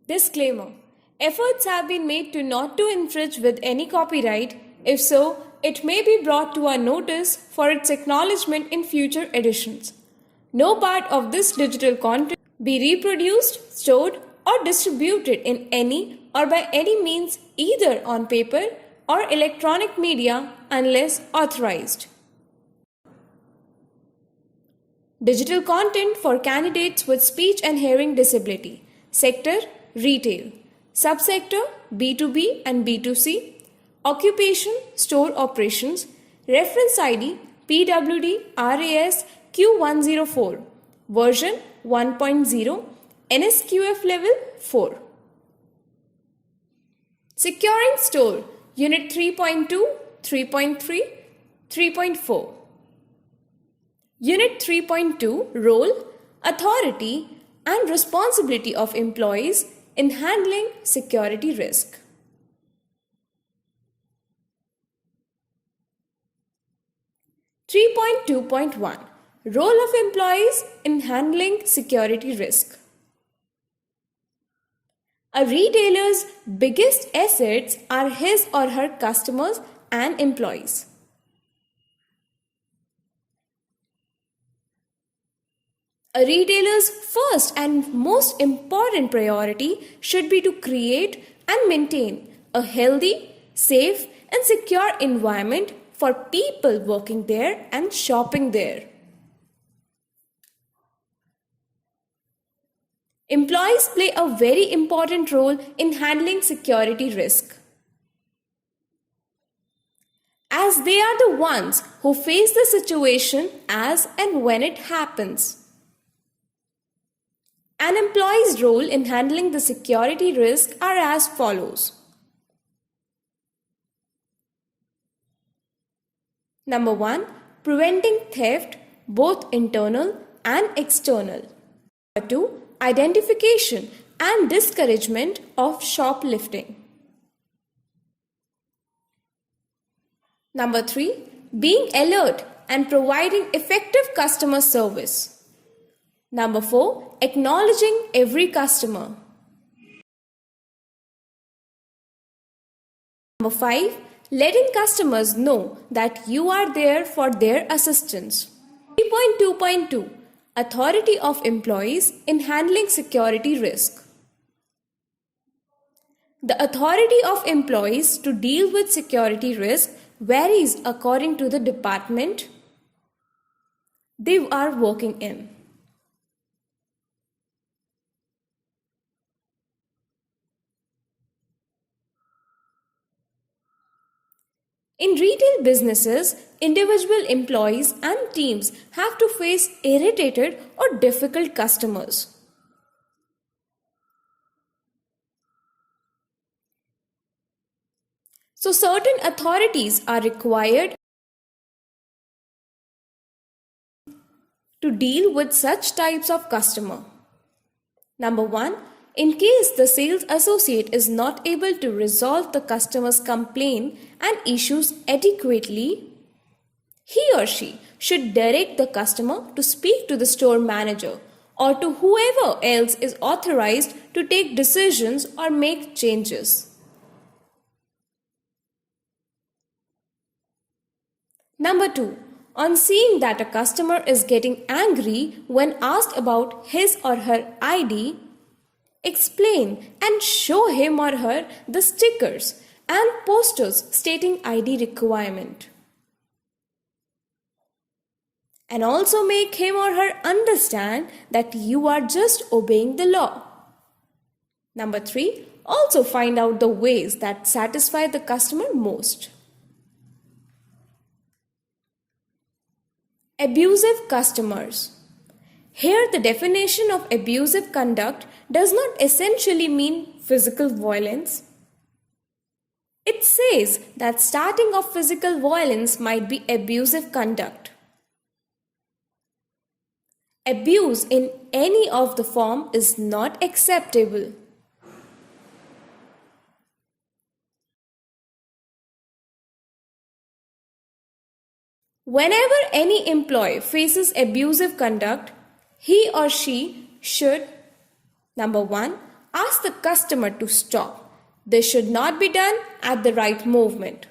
Disclaimer: efforts have been made to not to infringe with any copyright. If so, it may be brought to our notice for its acknowledgement in future editions. No part of this digital content be reproduced, stored, or distributed in any or by any means either on paper or electronic media unless authorized. Digital content for candidates with speech and hearing disability. Sector: retail. Subsector: B2B and B2C. Occupation: store operations. Reference ID: PWD RAS Q104. Version 1.0. NSQF level 4. Securing store: Unit 3.2, 3.3, 3.4. Unit 3.2 Role, Authority and Responsibility of Employees in Handling Security Risk. Three point 2.1 Role of Employees in Handling Security Risk. A retailer's biggest assets are his or her customers and employees. A retailer's first and most important priority should be to create and maintain a healthy, safe, and secure environment for people working there and shopping there. Employees play a very important role in handling security risk, as they are the ones who face the situation as and when it happens. An employee's role in handling the security risk are as follows. Number 1. Preventing theft, both internal and external. Number 2. Identification and discouragement of shoplifting. Number 3. Being alert and providing effective customer service. Number 4. Acknowledging every customer. Number 5. Letting customers know that you are there for their assistance. 3.2.2 Authority of Employees in Handling Security Risk. The authority of employees to deal with security risk varies according to the department they are working in. In retail businesses, individual employees and teams have to face irritated or difficult customers. So certain authorities are required to deal with such types of customer. Number 1. In case the sales associate is not able to resolve the customer's complaint and issues adequately, he or she should direct the customer to speak to the store manager or to whoever else is authorized to take decisions or make changes. Number 2. On seeing that a customer is getting angry when asked about his or her ID, explain and show him or her the stickers and posters stating ID requirement. And also make him or her understand that you are just obeying the law. Number 3. Also find out the ways that satisfy the customer most. Abusive customers. Here, the definition of abusive conduct does not essentially mean physical violence. It says that starting of physical violence might be abusive conduct. Abuse in any of the form is not acceptable. Whenever any employee faces abusive conduct, he or she should: Number 1. Ask the customer to stop. This should not be done at the right movement.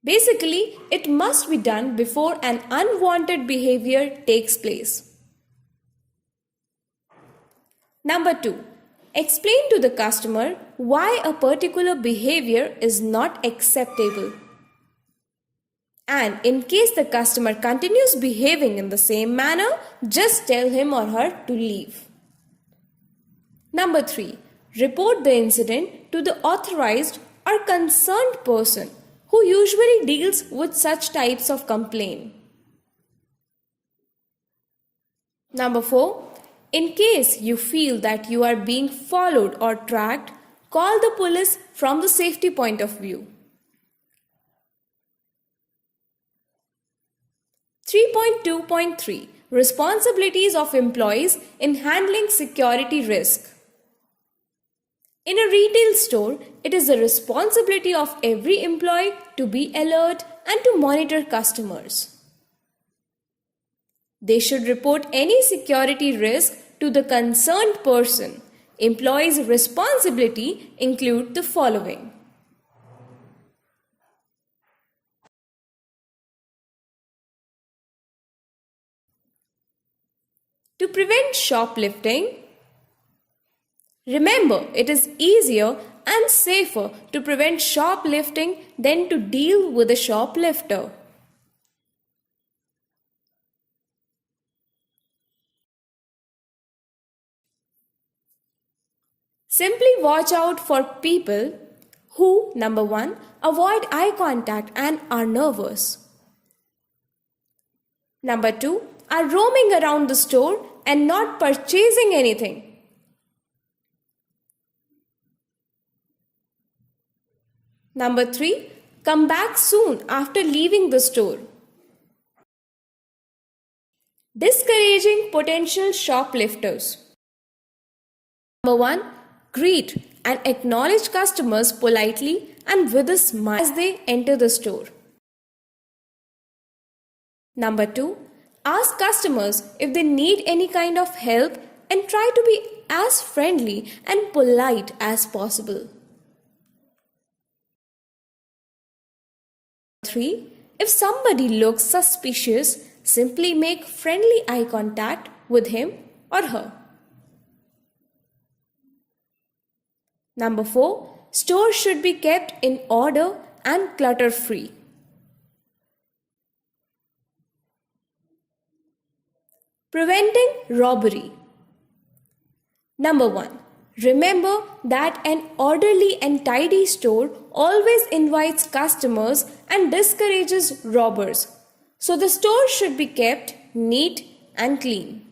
Basically, it must be done before an unwanted behavior takes place. Number 2. Explain to the customer why a particular behavior is not acceptable. And in case the customer continues behaving in the same manner, just tell him or her to leave. Number 3. Report the incident to the authorized or concerned person who usually deals with such types of complaint. Number 4. In case you feel that you are being followed or tracked, call the police from the safety point of view. 3.2.3 Responsibilities of employees in handling security risk. In a retail store, it is the responsibility of every employee to be alert and to monitor customers. They should report any security risk to the concerned person. Employees' responsibility include the following. To prevent shoplifting, remember, it is easier and safer to prevent shoplifting than to deal with a shoplifter. Simply watch out for people who, number 1, avoid eye contact and are nervous. Number 2, are roaming around the store and not purchasing anything. Number 3, come back soon after leaving the store. Discouraging potential shoplifters. Number 1, greet and acknowledge customers politely and with a smile as they enter the store. Number 2, ask customers if they need any kind of help and try to be as friendly and polite as possible. 3, if somebody looks suspicious, simply make friendly eye contact with him or her. Number 4, stores should be kept in order and clutter-free. Preventing robbery. Number 1, remember that an orderly and tidy store always invites customers and discourages robbers. So the store should be kept neat and clean.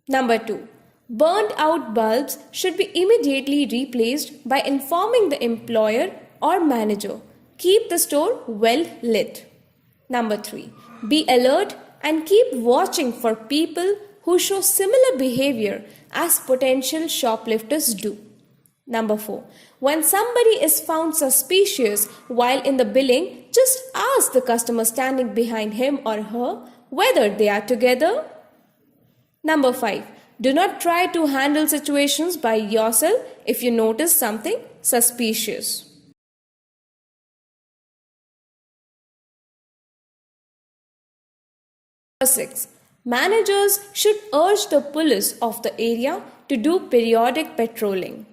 Number 2, burned out bulbs should be immediately replaced by informing the employer or manager. Keep the store well lit. Number 3, be alert and keep watching for people who show similar behavior as potential shoplifters do. Number 4, when somebody is found suspicious while in the billing, just ask the customer standing behind him or her whether they are together. Number 5, do not try to handle situations by yourself if you notice something suspicious. Number 6, managers should urge the police of the area to do periodic patrolling.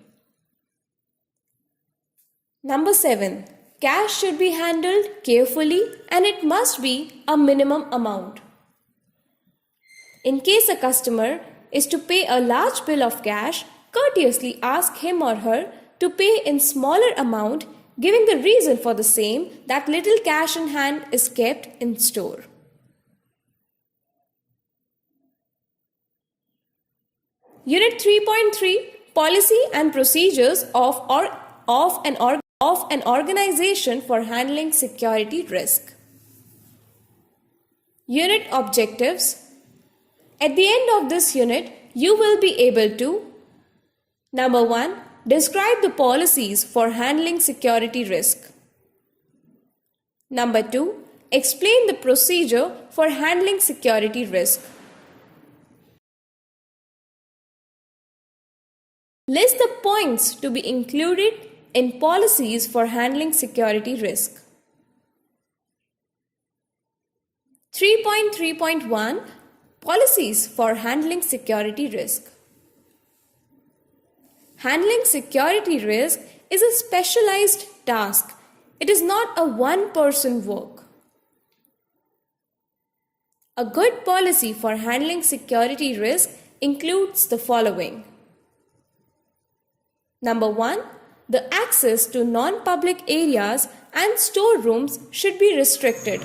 Number 7, cash should be handled carefully and it must be a minimum amount. In case a customer is to pay a large bill of cash, courteously ask him or her to pay in smaller amount, giving the reason for the same that little cash in hand is kept in store. Unit 3.3 Policy and Procedures of an Organization for Handling Security Risk. Unit Objectives. At the end of this unit, you will be able to: Number 1, describe the policies for handling security risk. Number 2, Explain the procedure for handling security risk. List the points to be included in policies for handling security risk. 3.3.1 Policies for handling security risk. Handling security risk is a specialized task. It is not a one-person work. A good policy for handling security risk includes the following. Number 1. The access to non-public areas and storerooms should be restricted.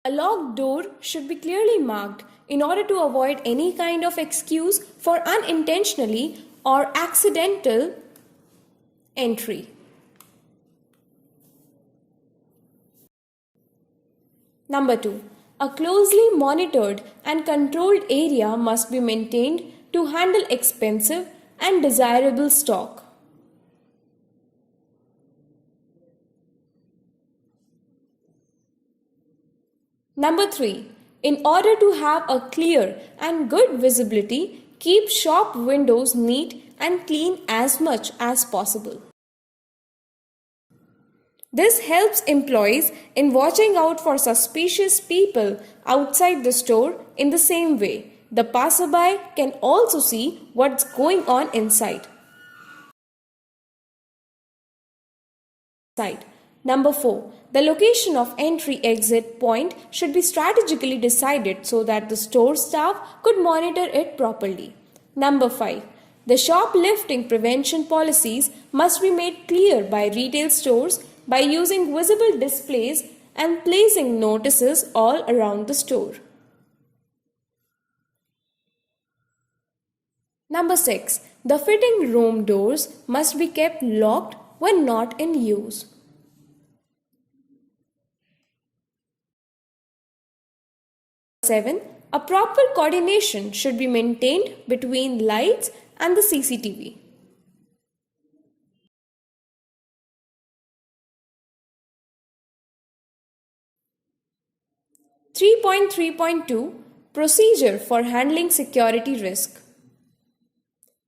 A locked door should be clearly marked in order to avoid any kind of excuse for unintentionally or accidental entry. Number 2. A closely monitored and controlled area must be maintained to handle expensive and desirable stock. Number 3. In order to have a clear and good visibility, keep shop windows neat and clean as much as possible. This helps employees in watching out for suspicious people outside the store. In the same way, the passerby can also see what's going on inside. Number 4. The location of entry-exit point should be strategically decided so that the store staff could monitor it properly. Number 5. The shoplifting prevention policies must be made clear by retail stores by using visible displays and placing notices all around the store. Number 6. The fitting room doors must be kept locked when not in use. 7. A proper coordination should be maintained between lights and the CCTV. (3.3.2) Procedure for handling security risk.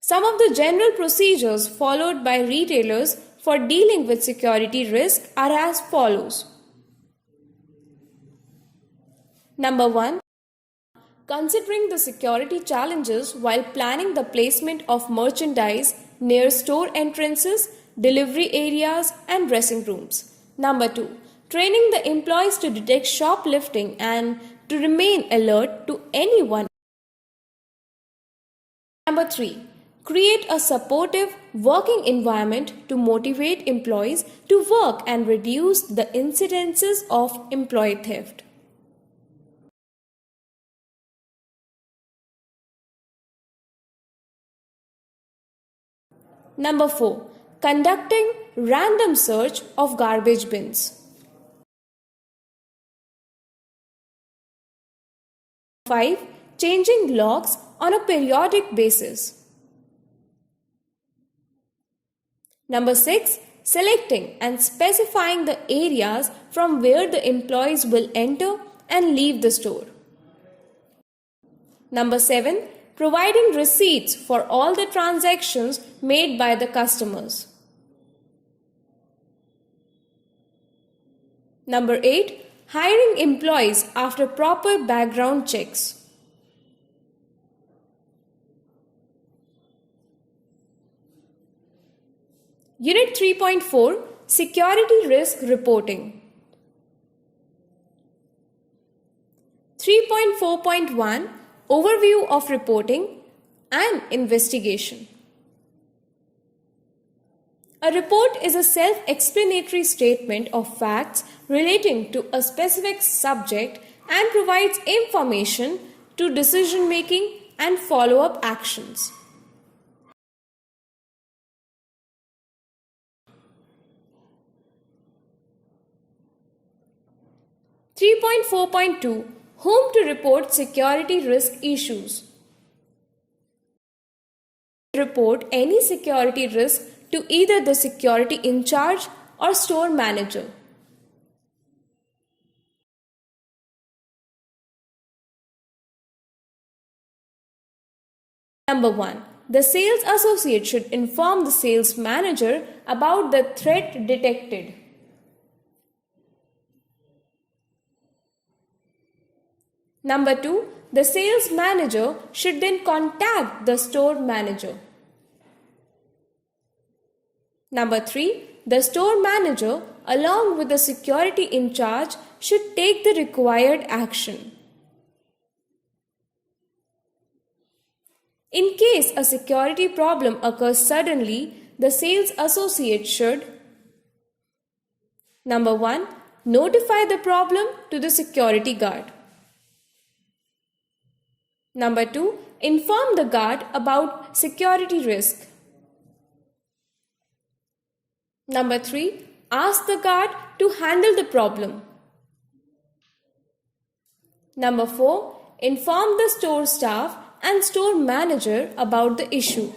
Some of the general procedures followed by retailers for dealing with security risk are as follows. Number 1. Considering the security challenges while planning the placement of merchandise near store entrances, delivery areas, and dressing rooms. Number 2. Training the employees to detect shoplifting and to remain alert to anyone. Number 3. Create a supportive working environment to motivate employees to work and reduce the incidences of employee theft. Number 4. Conducting random search of garbage bins. 5. Changing locks on a periodic basis. Number 6. Selecting and specifying the areas from where the employees will enter and leave the store. Number 7. Providing receipts for all the transactions made by the customers. Number 8. Hiring employees after proper background checks. Unit 3.4 Security Risk Reporting. 3.4.1 Overview of reporting and investigation. A report is a self-explanatory statement of facts relating to a specific subject and provides information to decision-making and follow-up actions. Three point 4.2 Whom to report security risk issues. Report any security risk to either the security in charge or store manager. Number 1. The sales associate should inform the sales manager about the threat detected. Number 2. The sales manager should then contact the store manager. Number 3. The store manager, along with the security in charge, should take the required action. In case a security problem occurs suddenly, the sales associate should: Number 1. Notify the problem to the security guard. Number 2. Inform the guard about security risk. Number 3. Ask the guard to handle the problem. Number 4. Inform the store staff and store manager about the issue.